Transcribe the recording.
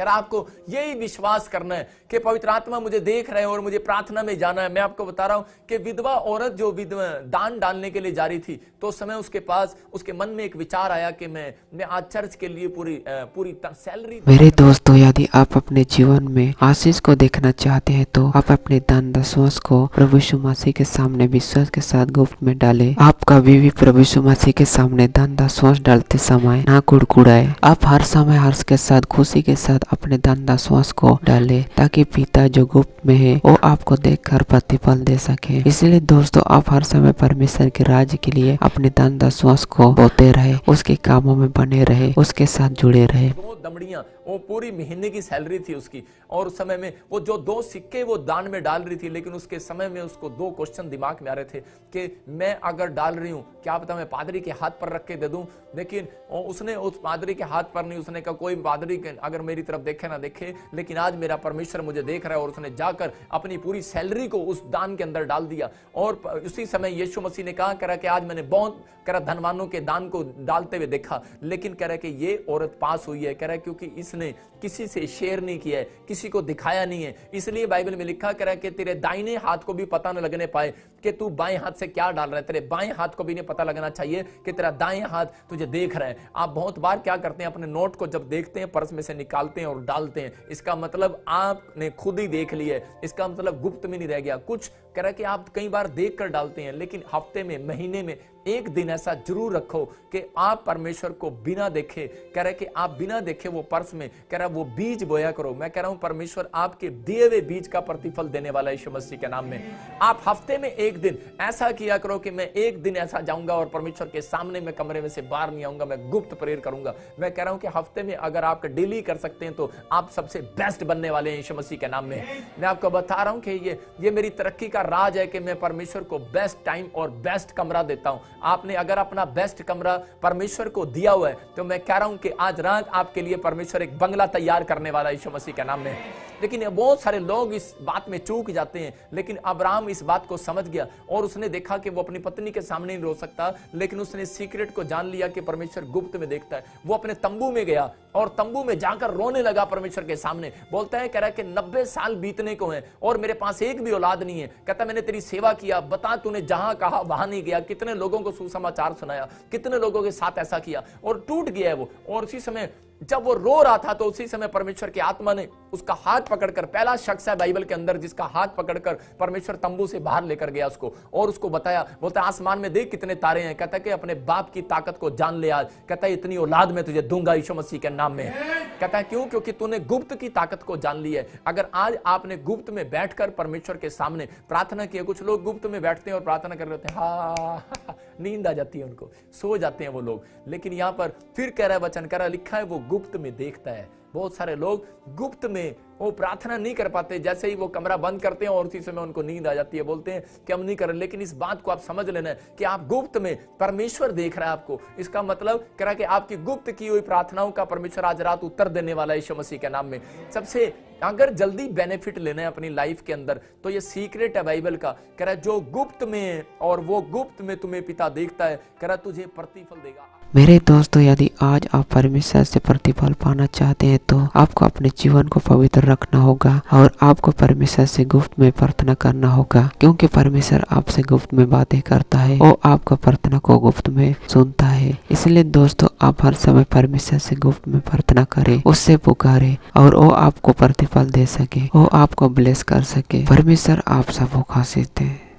कर आपको यही विश्वास करना है कि पवित्र आत्मा मुझे देख रहे हैं और मुझे प्रार्थना में जाना है। मैं आपको बता रहा हूं कि विधवा औरत जो विधवा दान डालने के लिए जा रही थी, तो उस समय उसके पास उसके मन में एक विचार आया कि मैं आज चर्च के लिए पूरी सैलरी। मेरे दोस्तों, यदि आप अपने जीवन में आशीष को देखना चाहते हैं तो आप अपने दान दशवांश को प्रभु यीशु मसीह के सामने विश्वास के साथ गुप्त में डालें। आप कभी भी प्रभु यीशु मसीह के सामने दान दशवांश डालते समय ना कुड़कुड़ाए। आप हर समय हर्ष के साथ, खुशी के साथ अपने दान दशवांश को डालें, ताकि पिता जो गुप्त में है वो आपको देखकर प्रतिफल दे सके। इसलिए दोस्तों, आप हर समय परमेश्वर के राज्य के लिए अपने दान दशवांश को बोते रहे, उसके कामों में बने रहे, उसके साथ जुड़े रहे। दो दमड़ियां, वो पूरी महीने की सैलरी थी उसकी, और उस समय में वो जो 2 सिक्के वो दान में डाल रही थी, लेकिन उसके समय में उसको 2 क्वेश्चन दिमाग में आ रहे थे कि मैं अगर डाल रही हूं, क्या पता मैं पादरी के हाथ पर रख के दे दूं। लेकिन उसने उस पादरी के हाथ पर नहीं, उसने कहा कोई पादरी अगर मेरी तरफ देखे ना देखे, लेकिन आज मेरा परमेश्वर मुझे देख रहा है। और उसने जाकर अपनी पूरी सैलरी को उस दान के अंदर डाल दिया। और उसी समय यीशु मसीह ने कहा कि आज मैंने बहुत धनवानों के दान को डालते हुए देखा, लेकिन कह रहा है कि ये औरत पास हुई है, कह रहा है क्योंकि इसने किसी से शेयर नहीं किया है, किसी को दिखाया नहीं है। इसलिए बाइबल में लिखा कह रहा है कि तेरे दाहिने हाथ को भी पता न लगने पाए कि तू बाएं हाथ से क्या डाल रहा है, तेरे बाएं हाथ को भी नहीं पता लगना चाहिए कि तेरा दाएं हाथ तुझे देख रहा है। आप बहुत बार क्या करते हैं, अपने नोट को जब देखते हैं पर्स में से निकालते हैं और डालते हैं, इसका मतलब आपने खुद ही देख लिया है, इसका मतलब गुप्त में नहीं रह गया कुछ। कह रहा है कि आप कई बार देख कर डालते हैं, लेकिन हफ्ते में, महीने में एक दिन ऐसा जरूर रखो कि आप परमेश्वर को बिना देखे, कह रहे कि आप बिना देखे वो पर्स में, कह रहा वो बीज बोया करो। मैं कह रहा हूं परमेश्वर आपके दिए हुए बीज का प्रतिफल देने वाला है यीशु मसीह के नाम में। आप हफ्ते में एक दिन ऐसा किया करो कि मैं एक दिन ऐसा जाऊंगा और परमेश्वर के सामने मैं कमरे में से बाहर नहीं आऊंगा, मैं गुप्त प्रेयर करूंगा। मैं कह रहा हूं कि हफ्ते में अगर आप डेली कर सकते हैं तो आप सबसे बेस्ट बनने वाले हैं यीशु मसीह के नाम में। मैं आपको बता रहा हूं कि ये मेरी तरक्की का राज है कि मैं परमेश्वर को बेस्ट टाइम और बेस्ट कमरा देता हूं। आपने अगर अपना बेस्ट कमरा परमेश्वर को दिया हुआ है, तो मैं कह रहा हूं कि आज रात आपके लिए परमेश्वर एक बंगला तैयार करने वाला है यीशु मसीह के नाम में। लेकिन बहुत सारे लोग इस बात में चूक जाते हैं, लेकिन अब्राहम इस बात को समझ गया और उसने देखा कि वो अपनी पत्नी के सामने नहीं रो सकता, लेकिन उसने सीक्रेट को जान लिया कि परमेश्वर गुप्त में देखता है। वो अपने तंबू में गया और तंबू में जाकर रोने लगा परमेश्वर के सामने। बोलता है, कह रहा है कि 90 साल बीतने को हैं और मेरे पास एक भी औलाद नहीं है। कहता मैंने तेरी सेवा किया, बता तूने जहां कहा वहां नहीं गया, कितने लोगों को सुसमाचार सुनाया, कितने लोगों के साथ ऐसा किया, और टूट गया है वो। और उसी समय जब वो रो रहा था, तो उसी समय परमेश्वर की आत्मा ने उसका हाथ पकड़कर, पहला शख्स है बाइबल के अंदर जिसका हाथ पकड़कर परमेश्वर तंबू से बाहर लेकर गया उसको, और उसको बताया, बोलता आसमान में देख कितने तारे हैं। कहता है कि अपने बाप की ताकत को जान ले आज। कहता है इतनी औलाद मैं तुझे दूंगा यीशु मसीह के नाम में। कहता है क्यों? क्योंकि तूने गुप्त की ताकत को जान ली है। अगर आज आपने गुप्त में बैठकर परमेश्वर के सामने प्रार्थना की, कुछ लोग गुप्त में बैठते हैं और प्रार्थना कर रहे होते हैं, हाँ नींद आ जाती है उनको, सो जाते हैं वो लोग। लेकिन यहां पर फिर कह रहा है वचन, कह रहा लिखा है वो गुप्त में देखता है। बहुत सारे लोग गुप्त में वो प्रार्थना नहीं कर पाते, जैसे ही वो कमरा बंद करते हैं और उसी समय उनको नींद आ जाती है, बोलते हैं कि हम नहीं कर रहे। लेकिन इस बात को आप समझ लेना है कि आप गुप्त में, परमेश्वर देख रहा है आपको। इसका मतलब कह रहा है कि आपकी गुप्त की हुई प्रार्थनाओं का परमेश्वर आज रात उत्तर देने वाला है यीशु मसीह के नाम में। सबसे अगर जल्दी बेनिफिट लेना है अपनी लाइफ के अंदर, तो ये सीक्रेट है बाइबल का। कह रहा है जो गुप्त में, और वो गुप्त में तुम्हें पिता देखता है, कह रहा तुझे प्रतिफल देगा। मेरे दोस्तों, यदि आज आप परमेश्वर से प्रतिफल पाना चाहते हैं तो आपको अपने जीवन को पवित्र रखना होगा और आपको परमेश्वर से गुप्त में प्रार्थना करना होगा, क्योंकि परमेश्वर आपसे गुप्त में बातें करता है और आपका प्रार्थना को गुप्त में सुनता है। इसलिए दोस्तों, आप हर समय परमेश्वर से गुप्त में प्रार्थना करें, उससे पुकारें और वो आपको प्रतिफल दे सके, वो आपको ब्लेस कर सके। परमेश्वर आप सबको आशीष दे।